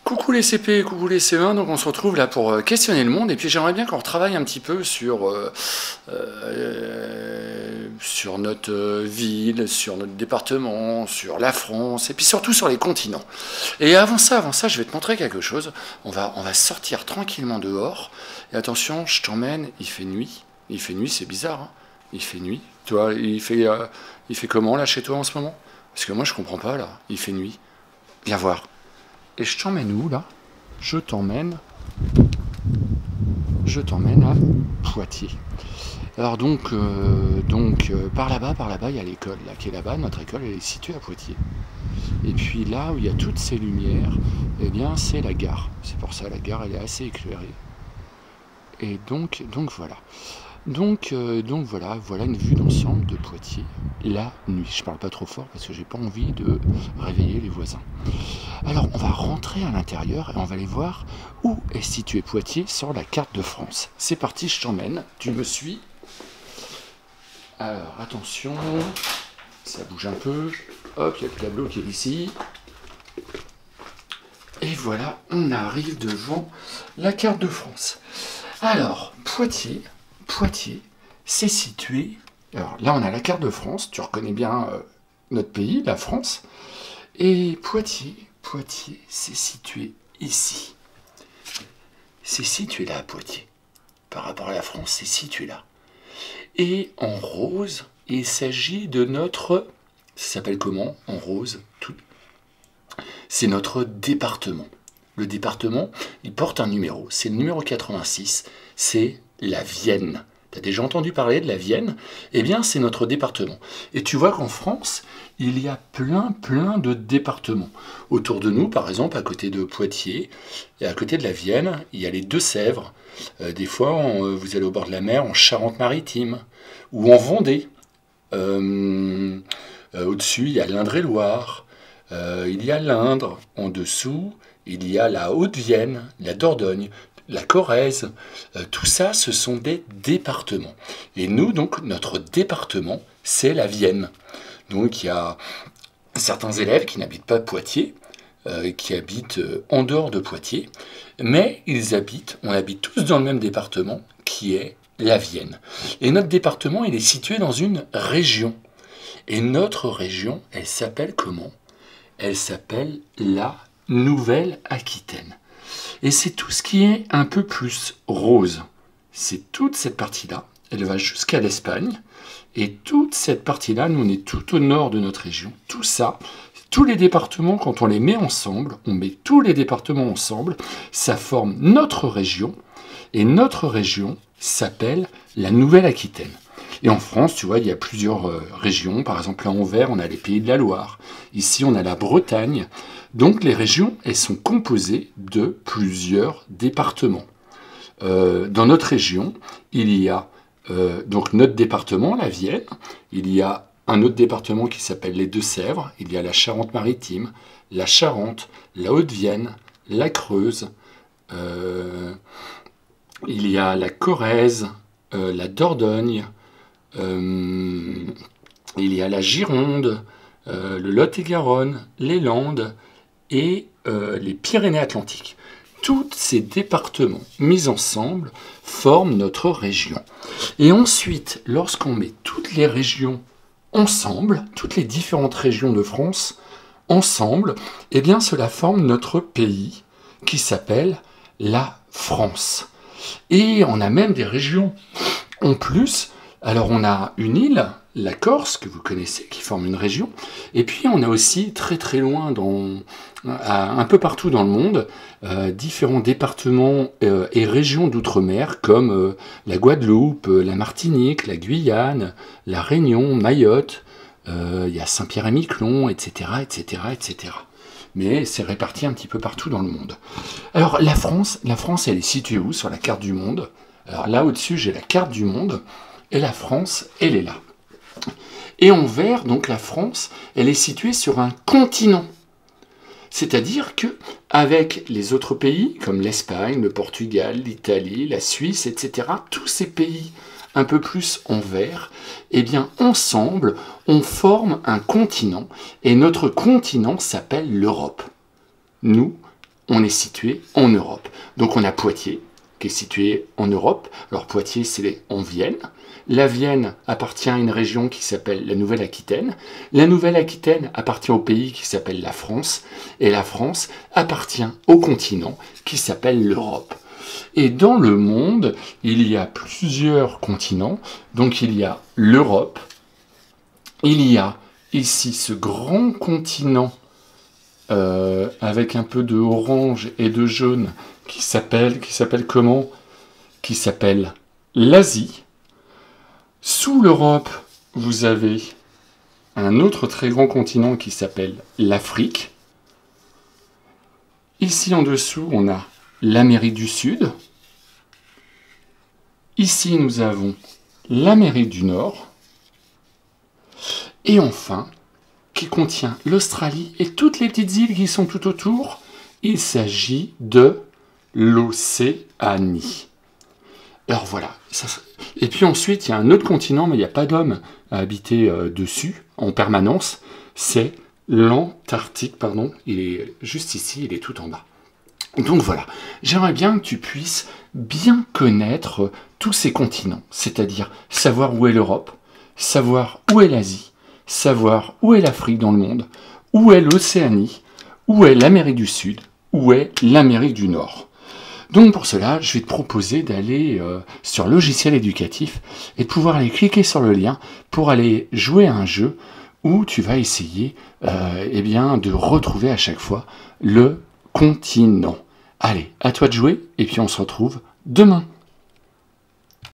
Coucou les CP, coucou les CE1, donc on se retrouve là pour questionner le monde, et puis j'aimerais bien qu'on retravaille un petit peu sur notre ville, sur notre département, sur la France, et puis surtout sur les continents. Et avant ça, je vais te montrer quelque chose. On va sortir tranquillement dehors, et attention, je t'emmène, il fait nuit, c'est bizarre, hein. Il fait nuit. Toi, il fait comment là chez toi en ce moment? Parce que moi je comprends pas là, il fait nuit. Viens voir. Et je t'emmène où là? Je t'emmène à Poitiers. Alors par là-bas, il y a l'école là, qui est là-bas. Notre école, elle est située à Poitiers. Et puis là où il y a toutes ces lumières, eh bien c'est la gare. C'est pour ça la gare, elle est assez éclairée. Et donc voilà. Donc voilà une vue d'ensemble de Poitiers la nuit. Je parle pas trop fort parce que j'ai pas envie de réveiller les voisins. Alors on va rentrer à l'intérieur et on va aller voir où est situé Poitiers sur la carte de France. C'est parti, je t'emmène, tu me suis. Alors attention, ça bouge un peu. Hop, il y a le tableau qui est ici. Et voilà, on arrive devant la carte de France. Alors, Poitiers, c'est situé... Alors là, on a la carte de France, tu reconnais bien notre pays, la France. Et Poitiers, c'est situé ici. C'est situé là, Poitiers. Par rapport à la France, c'est situé là. Et en rose, il s'agit de notre... Ça s'appelle comment, en rose? C'est notre département. Le département, il porte un numéro. C'est le numéro 86. C'est la Vienne. Tu as déjà entendu parler de la Vienne? Eh bien, c'est notre département. Et tu vois qu'en France, il y a plein de départements. Autour de nous, par exemple, à côté de Poitiers, et à côté de la Vienne, il y a les Deux-Sèvres. Des fois, vous allez au bord de la mer, en Charente-Maritime, ou en Vendée. Au-dessus, il y a l'Indre-et-Loire. Il y a l'Indre. En dessous, il y a la Haute-Vienne, la Dordogne, la Corrèze. Tout ça, ce sont des départements. Et nous, donc, notre département, c'est la Vienne. Donc, il y a certains élèves qui n'habitent pas Poitiers, qui habitent en dehors de Poitiers, mais on habite tous dans le même département, qui est la Vienne. Et notre département, il est situé dans une région. Et notre région, elle s'appelle comment? Elle s'appelle la Nouvelle-Aquitaine. Et c'est tout ce qui est un peu plus rose. C'est toute cette partie-là. Elle va jusqu'à l'Espagne. Et toute cette partie-là, nous on est tout au nord de notre région. Tout ça, tous les départements, quand on les met ensemble, on met tous les départements ensemble, ça forme notre région. Et notre région s'appelle la Nouvelle-Aquitaine. Et en France, tu vois, il y a plusieurs régions. Par exemple, là en vert, on a les Pays de la Loire. Ici, on a la Bretagne. Donc, les régions, elles sont composées de plusieurs départements. Dans notre région, il y a donc notre département, la Vienne. Il y a un autre département qui s'appelle les Deux-Sèvres. Il y a la Charente-Maritime, la Charente, la Haute-Vienne, la Creuse. Il y a la Corrèze, la Dordogne. Il y a la Gironde, le Lot-et-Garonne, les Landes et les Pyrénées-Atlantiques. Tous ces départements mis ensemble forment notre région. Et ensuite, lorsqu'on met toutes les régions ensemble, toutes les différentes régions de France ensemble, eh bien cela forme notre pays qui s'appelle la France. Et on a même des régions en plus. Alors on a une île, la Corse, que vous connaissez, qui forme une région. Et puis on a aussi très loin, un peu partout dans le monde, différents départements et régions d'outre-mer, comme la Guadeloupe, la Martinique, la Guyane, la Réunion, Mayotte, il y a Saint-Pierre-et-Miquelon, etc. Mais c'est réparti un petit peu partout dans le monde. Alors la France, elle est située où sur la carte du monde? Alors là au-dessus, j'ai la carte du monde. Et la France, elle est là. Et en vert, donc la France, elle est située sur un continent. C'est-à-dire que avec les autres pays, comme l'Espagne, le Portugal, l'Italie, la Suisse, etc., tous ces pays un peu plus en vert, eh bien ensemble, on forme un continent. Et notre continent s'appelle l'Europe. Nous, on est situé en Europe. Donc on a Poitiers, qui est situé en Europe. Alors Poitiers, c'est en Vienne. La Vienne appartient à une région qui s'appelle la Nouvelle-Aquitaine. La Nouvelle-Aquitaine appartient au pays qui s'appelle la France. Et la France appartient au continent qui s'appelle l'Europe. Et dans le monde, il y a plusieurs continents. Donc il y a l'Europe. Il y a ici ce grand continent avec un peu de orange et de jaune qui s'appelle comment? Qui s'appelle l'Asie. Sous l'Europe, vous avez un autre très grand continent qui s'appelle l'Afrique. Ici en dessous, on a l'Amérique du Sud. Ici, nous avons l'Amérique du Nord. Et enfin, qui contient l'Australie et toutes les petites îles qui sont tout autour, il s'agit de l'Océanie. Alors voilà. Et puis ensuite, il y a un autre continent, mais il n'y a pas d'homme à habiter dessus en permanence. C'est l'Antarctique, pardon. Il est juste ici, il est tout en bas. Donc voilà, j'aimerais bien que tu puisses bien connaître tous ces continents, c'est-à-dire savoir où est l'Europe, savoir où est l'Asie, savoir où est l'Afrique dans le monde, où est l'Océanie, où est l'Amérique du Sud, où est l'Amérique du Nord. Donc pour cela, je vais te proposer d'aller sur Logiciel Éducatif et de pouvoir aller cliquer sur le lien pour aller jouer à un jeu où tu vas essayer eh bien, de retrouver à chaque fois le continent. Allez, à toi de jouer et puis on se retrouve demain.